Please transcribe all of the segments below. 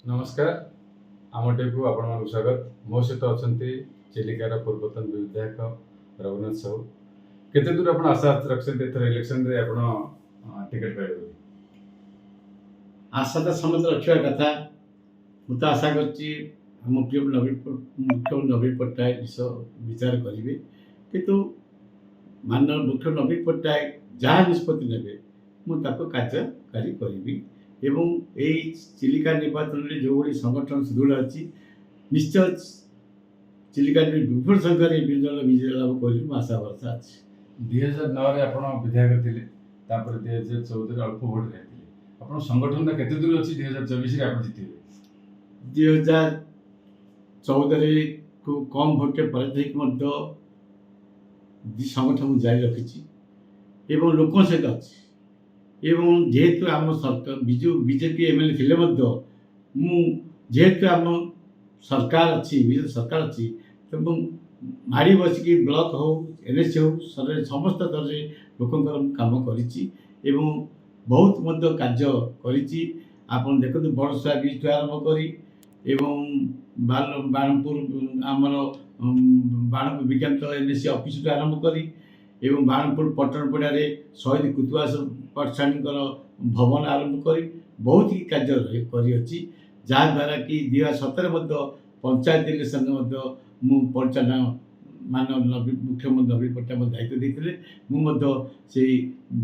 नमस्कार आम टीवी आपण स्वागत मो सहित अच्छा चिलिकार पूर्वतन विधायक रघुनाथ साहू केते दूर आप आशा रखते इलेक्शन रे टिकेट पाइबे आशा तो समस्त रखा कथा मुझे आशा करमुख्यमंत्री नवीन पट्टनायक विचार करेंगे किंतु माननीय मुख्यमंत्री नवीन पट्टनायक जहाँ निष्पत्ति ने मुझे कार्यकारी करी एवं यही चिलिका निर्वाचन में जो भाई संगठन सुदृढ़ अच्छी निश्चय चिलिका विपुल संख्यार विजय लाभ कर आशा भरसा अच्छी 2009 आप विधायक थे 2014 अल्प भोट रही आप संगठन केते दूर अच्छी 2024 आप जीते 2014 को कम भोट पर संगठन जारी रखी एवं लोक सहित अच्छी एवं जेहेतु आम सरकार बीजेपी एमएलए थे जेहेतु आम सरकार अच्छी बीजेपी सरकार अच्छी माड़ी बसिकी ब्लॉक हो एनएससी हो समस्त दर लोकंर काम करी बहुत मध्य कार्य करी आपन देखते बड़सुआ बीच आरंभ करी बाणपुर आमर बाणपुर विज्ञान एनएससी ऑफिस आरंभ करी एवं बाणपुर पट्टन पड़े शहीद कुतुबास पाठशाणी भवन आरंभ कर बहुत ही कार्य करी जहाँद्वारा कि 2017 पंचायत इलेक्शन परिचालना माननीय मुख्यमंत्री नवीन पट्टनायक दायित्व देते से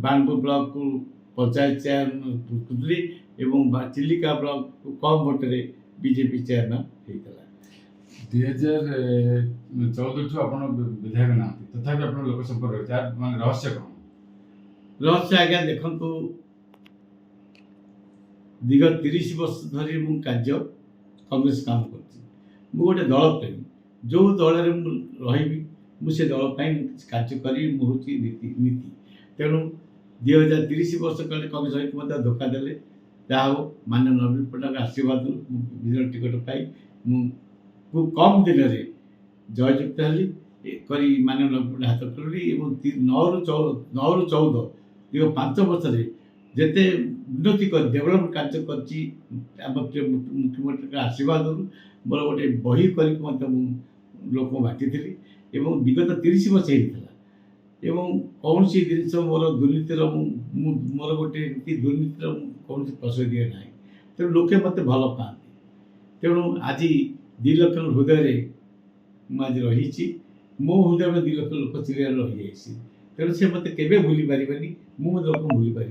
बाणपुर ब्लॉक को पंचायत चेयरमैन करी चिलिका ब्लॉक कम भोटे बीजेपी चेयरमैन होता 2014 आप विधायक ना तथापि आप लोक संपर्क मान रहस्य कौन रहस्य आज्ञा देखु दीर्घ 30 वर्ष धरी मु कार्य कांग्रेस काम कर गोटे दल प्रेमी जो दल रही मुझे दल कार्य करी मुझे नीति तेणु 2030 वर्ष काले कांग्रेस मत धोखा देले जहाँ माननीय नवीन पट्टनायक आशीर्वाद विजय टिकट पाई खूब कम दिन में जययुक्त हली करी माननीय नवीन पट्टनायक हाथ करी 9 ରୁ 14 दीर्घ 5 वर्ष जिते उन्नति कर डेभलपमेंट कार्य कर मुख्यमंत्री आशीर्वाद मोर गोटे बही कर लोक बांटी विगत 30 वर्ष होता कौन सी जिन मोर दुर्नीतिर मोर गोटे दुर्नीतिर कौन प्रश्रय दिए ना तेणु लोके मत भल पाती तेणु आज 2 लाख हृदय आज रही मो हृदय में 2 लाख लोक चिलिया रही तेणु से मत के भूली पारे मुझे लोक भूली पारे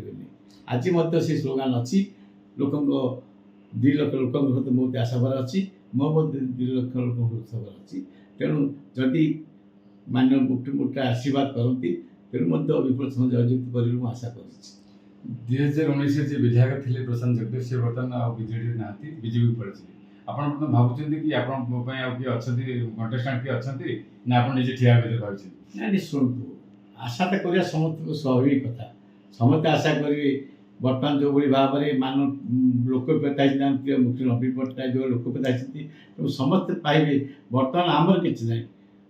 आज मत से स्लोगान अच्छी लोक 2 लाख लोक बहुत आशाभर अच्छी मो 2 लाख लोक आशाभर अच्छी तेणु जदि माननीय मुख्यमंत्री आशीर्वाद करती तेणु विपुल संख्या जययुक्त कर आशा कर 2019 जे विधायक थे प्रशांत जगदीश से बर्तमान बीजेडी ना बीजेपी पड़े आप भावुं कि अच्छा कंटेस्टाट किए अच्छा ना आप निजे ठिया भाई ना शुणु आशा तो करा समस्त स्वाभाविक कथा समस्त आशा करेंगे बर्तमान जो भाई भाव में मान लोकप्रियता मुख्य नवीन पट्टनायक जो लोकप्रियता तो समस्त पाइबे बर्तमान आमर किसी ना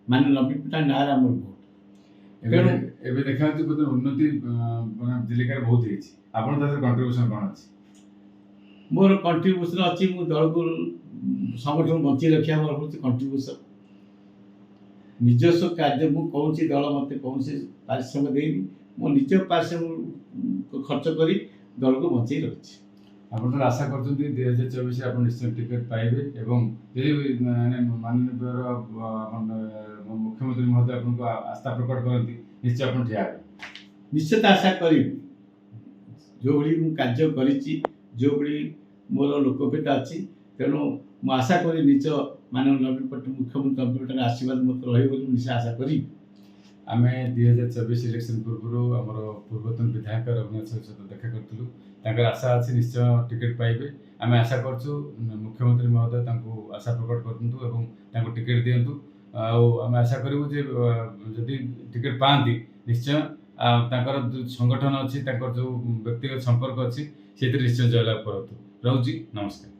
मान नवीन पट्टनायक ना आम भोट एवं देखा उन्नति चिलिका बहुत आप कंट्रीब्यूशन कौन अच्छी मोर कंट्रीब्यूशन अच्छी मु दल को संगठन बंची रखा मोर हूँ कंट्रीब्यूशन निजस्व कार्य मु कौन सी दल मत कौन सी पारिश्रम देनी मो निज पारिश्रम खर्च करी दल को बंचाई रखी आप आशा कर 2024 आप निश्चय टिकेट पाइबे एवं माननीय मुख्यमंत्री महोदय आपको आस्था प्रकट करती निश्चय आप ठिया निश्चित आशा करी जो भाई मु कार्य करी जो भाई मोर लोकप्रियता अच्छी तेणु मुझे आशा करी निज माननीय नवीन पट्टनायक मुख्यमंत्री नवीन पट्टनायक आशीर्वाद मत रही आशा करी आम 2024 इलेक्शन पूर्व आम पूर्वतन विधायक रघुनाथ साहू सहित देखा करूँ आशा अच्छी निश्चय टिकेट पाइबे आम आशा करूँ मुख्यमंत्री महोदय आशा प्रकट करूँ टिकेट दिंतु आम आशा करूँ जदि टिकेट पाती निश्चय संगठन अच्छी जो व्यक्तिगत संपर्क अच्छी से निश्चय जयलाभ करूँ रोची नमस्कार।